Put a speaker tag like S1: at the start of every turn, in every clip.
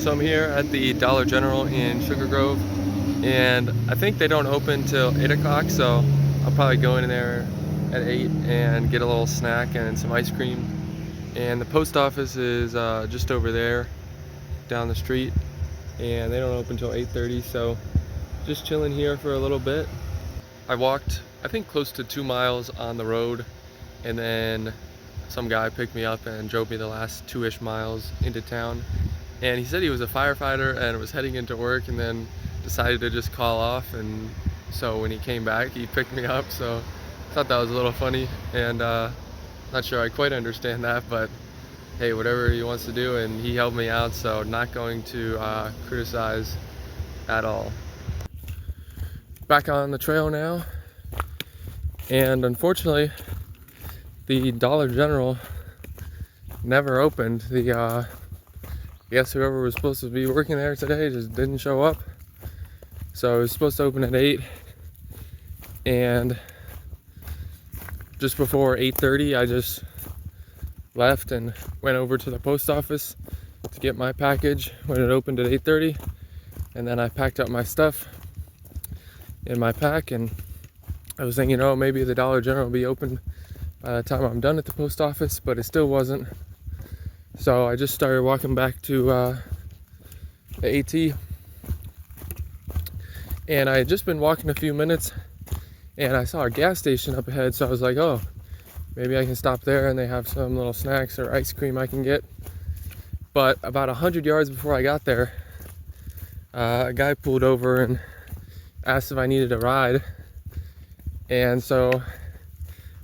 S1: So I'm here at the Dollar General in Sugar Grove, and I think they don't open till 8 o'clock, so I'll probably go in there at 8 and get a little snack and some ice cream. And the post office is just over there down the street, and they don't open till 8:30, so just chilling here for a little bit. I walked, I think, close to 2 miles on the road, and then some guy picked me up and drove me the last 2-ish miles into town. And he said he was a firefighter and was heading into work, and then decided to just call off, and so when he came back he picked me up. So I thought that was a little funny, and not sure I quite understand that, but hey, whatever he wants to do, and he helped me out, so not going to criticize at all. Back on the trail now, and unfortunately the Dollar General never opened. I guess whoever was supposed to be working there today just didn't show up. So it was supposed to open at 8, and just before 8:30 I just left and went over to the post office to get my package when it opened at 8:30, and then I packed up my stuff in my pack, and I was thinking, oh, maybe the Dollar General will be open by the time I'm done at the post office, but it still wasn't. So I just started walking back to the AT, and I had just been walking a few minutes, and I saw a gas station up ahead, so I was like, oh, maybe I can stop there and they have some little snacks or ice cream I can get. But about 100 yards before I got there, a guy pulled over and asked if I needed a ride. And so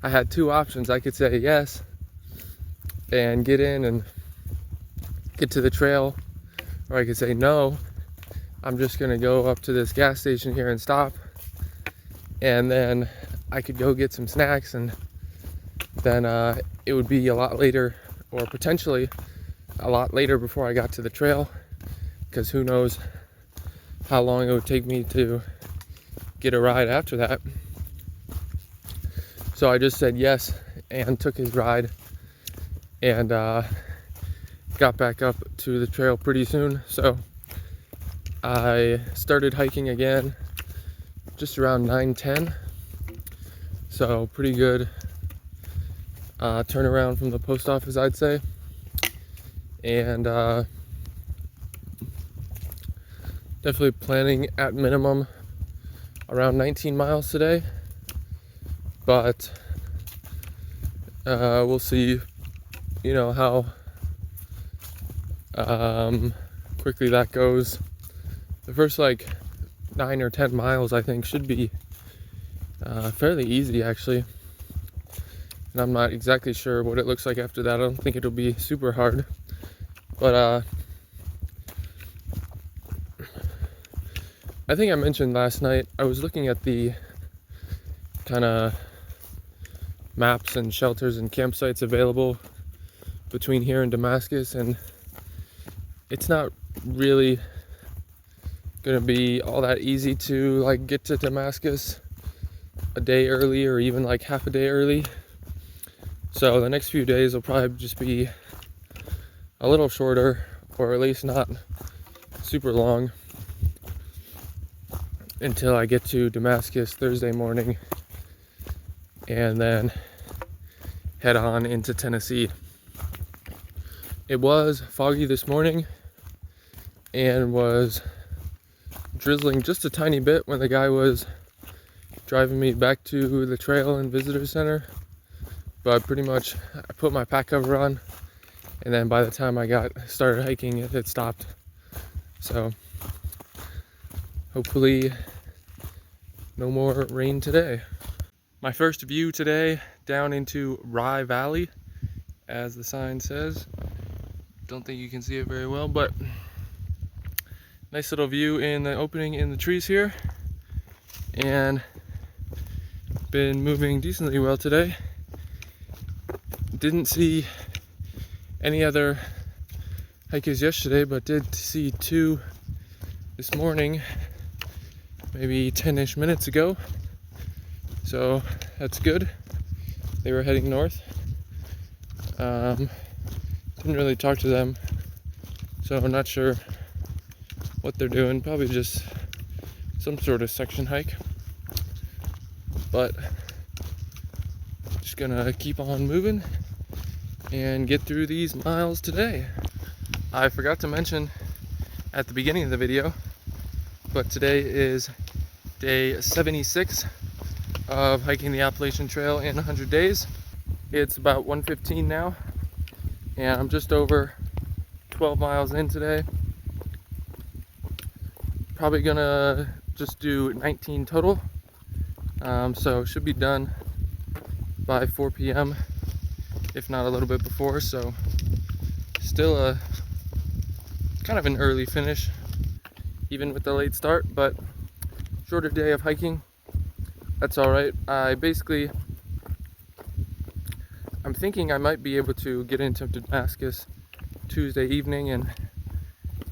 S1: I had two options. I could say yes and get in and get to the trail, or I could say no, I'm just gonna go up to this gas station here and stop, and then I could go get some snacks, and then it would be a lot later, or potentially a lot later, before I got to the trail, because who knows how long it would take me to get a ride after that. So I just said yes and took his ride, and got back up to the trail pretty soon. So I started hiking again just around 9:10. So pretty good turnaround from the post office, I'd say. And definitely planning at minimum around 19 miles today, but we'll see, you know, how quickly that goes. The first like 9 or 10 miles I think should be fairly easy, actually, and I'm not exactly sure what it looks like after that. I don't think it'll be super hard, but I think I mentioned last night I was looking at the kind of maps and shelters and campsites available between here and Damascus, and it's not really gonna be all that easy to like get to Damascus a day early, or even like half a day early. So the next few days will probably just be a little shorter, or at least not super long, until I get to Damascus Thursday morning, and then head on into Tennessee. It was foggy this morning and was drizzling just a tiny bit when the guy was driving me back to the trail and visitor center, but pretty much I put my pack cover on, and then by the time I started hiking, it had stopped. So hopefully no more rain today. My first view today down into Rye Valley, as the sign says. Don't think you can see it very well, but nice little view in the opening in the trees here, and been moving decently well today. Didn't see any other hikers yesterday, but did see two this morning, maybe 10-ish minutes ago, so that's good. They were heading north. Didn't really talk to them, so I'm not sure what they're doing. Probably just some sort of section hike. But just gonna keep on moving and get through these miles today. I forgot to mention at the beginning of the video, but today is day 76 of hiking the Appalachian Trail in 100 days. It's about 1:15 now, and I'm just over 12 miles in today. Probably gonna just do 19 total, so should be done by 4 p.m. if not a little bit before. So still a kind of an early finish even with the late start, but shorter day of hiking. That's all right. I'm thinking I might be able to get into Damascus Tuesday evening and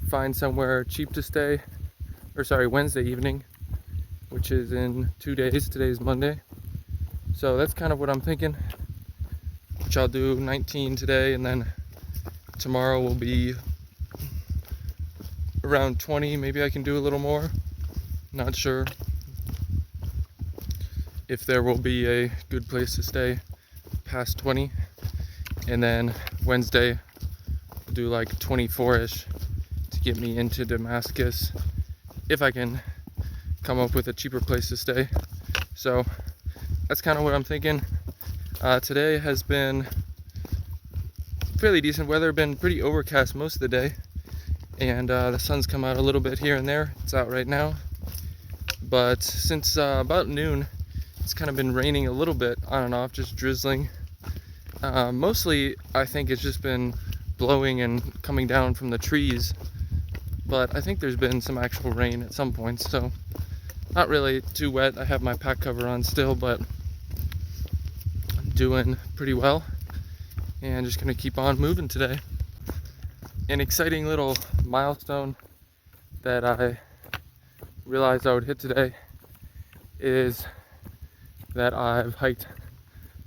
S1: find somewhere cheap to stay, or sorry, Wednesday evening, which is in 2 days. Today's Monday. So that's kind of what I'm thinking, which I'll do 19 today, and then tomorrow will be around 20. Maybe I can do a little more. Not sure if there will be a good place to stay past 20. And then Wednesday I'll do like 24-ish to get me into Damascus, if I can come up with a cheaper place to stay. So that's kind of what I'm thinking. Today has been fairly decent weather, been pretty overcast most of the day, and the sun's come out a little bit here and there. It's out right now, but since about noon it's kind of been raining a little bit on and off, just drizzling. Mostly I think it's just been blowing and coming down from the trees, but I think there's been some actual rain at some points, so not really too wet. I have my pack cover on still, but I'm doing pretty well, and just gonna keep on moving today. An exciting little milestone that I realized I would hit today is that I've hiked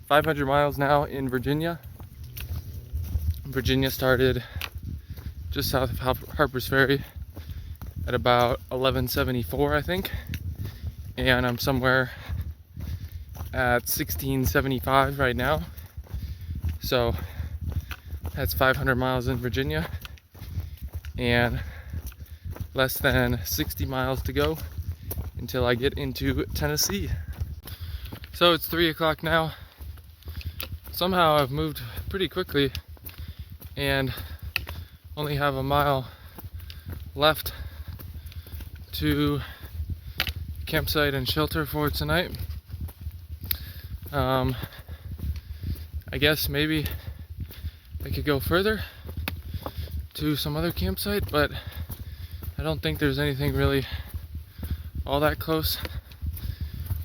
S1: 500 miles now in Virginia. Virginia started just south of Harper's Ferry at about 1174, I think, and I'm somewhere at 1675 right now. So that's 500 miles in Virginia, and less than 60 miles to go until I get into Tennessee. So it's 3 o'clock now. Somehow I've moved pretty quickly and only have a mile left to campsite and shelter for tonight. I guess maybe I could go further to some other campsite, but I don't think there's anything really all that close,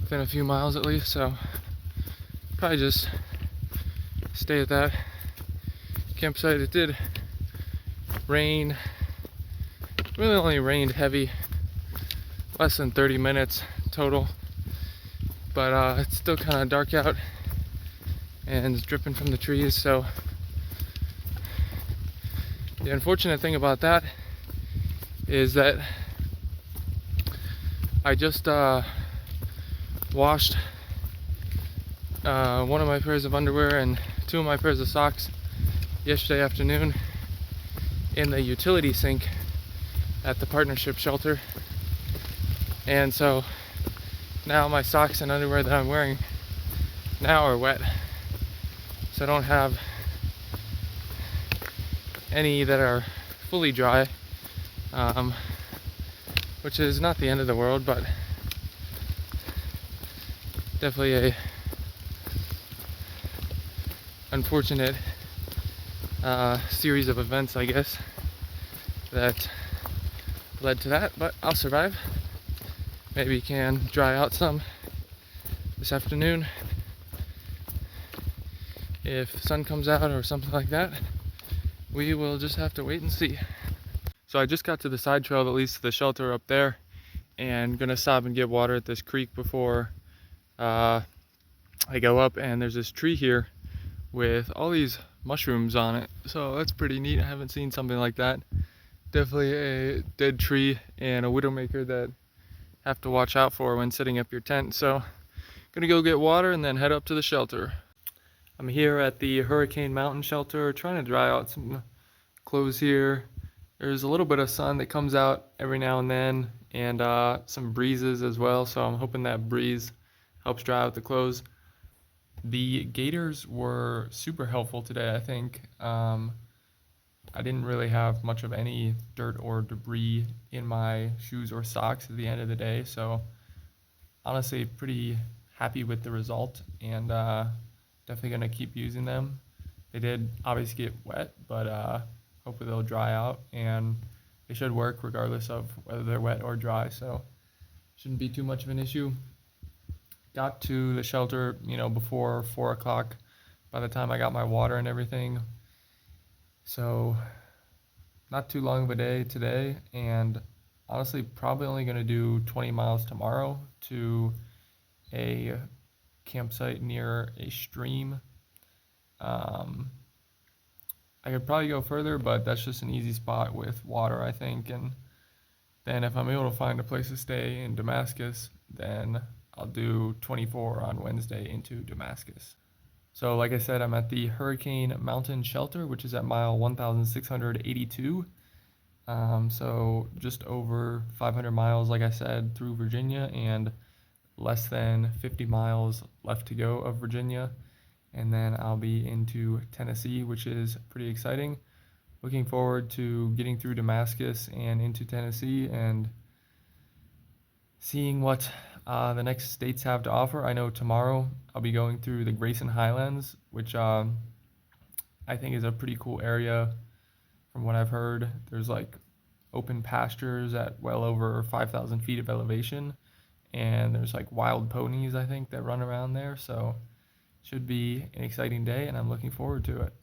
S1: within a few miles at least, so probably just stay at that campsite. It did rain, really only rained heavy, less than 30 minutes total, but it's still kind of dark out and it's dripping from the trees. So the unfortunate thing about that is that I just washed one of my pairs of underwear and 2 of my pairs of socks yesterday afternoon in the utility sink at the partnership shelter, and so now my socks and underwear that I'm wearing now are wet, so I don't have any that are fully dry, which is not the end of the world, but definitely a unfortunate series of events, I guess, that led to that, but I'll survive. Maybe can dry out some this afternoon if the sun comes out or something like that. We will just have to wait and see. So I just got to the side trail that leads to the shelter up there, and gonna stop and get water at this creek before I go up. And there's this tree here with all these mushrooms on it, so that's pretty neat. I haven't seen something like that Definitely a dead tree and a widowmaker that have to watch out for when setting up your tent. So gonna go get water and then head up to the shelter. I'm here at the Hurricane Mountain Shelter trying to dry out some clothes here. There's a little bit of sun that comes out every now and then, and some breezes as well, so I'm hoping that breeze helps dry out the clothes. The gators were super helpful today, I think. I didn't really have much of any dirt or debris in my shoes or socks at the end of the day, so honestly pretty happy with the result, and definitely gonna keep using them. They did obviously get wet, but hopefully they'll dry out, and they should work regardless of whether they're wet or dry, so shouldn't be too much of an issue. Got to the shelter, before 4 o'clock by the time I got my water and everything. So not too long of a day today, and honestly probably only going to do 20 miles tomorrow to a campsite near a stream. um, I could probably go further, but that's just an easy spot with water, I think. And then if I'm able to find a place to stay in Damascus, then I'll do 24 on Wednesday into Damascus. So like I said, I'm at the Hurricane Mountain Shelter, which is at mile 1682. So just over 500 miles, like I said, through Virginia, and less than 50 miles left to go of Virginia. And then I'll be into Tennessee, which is pretty exciting. Looking forward to getting through Damascus and into Tennessee and seeing what the next states have to offer. I know tomorrow I'll be going through the Grayson Highlands, which I think is a pretty cool area from what I've heard. There's like open pastures at well over 5,000 feet of elevation, and there's like wild ponies, I think, that run around there. So should be an exciting day, and I'm looking forward to it.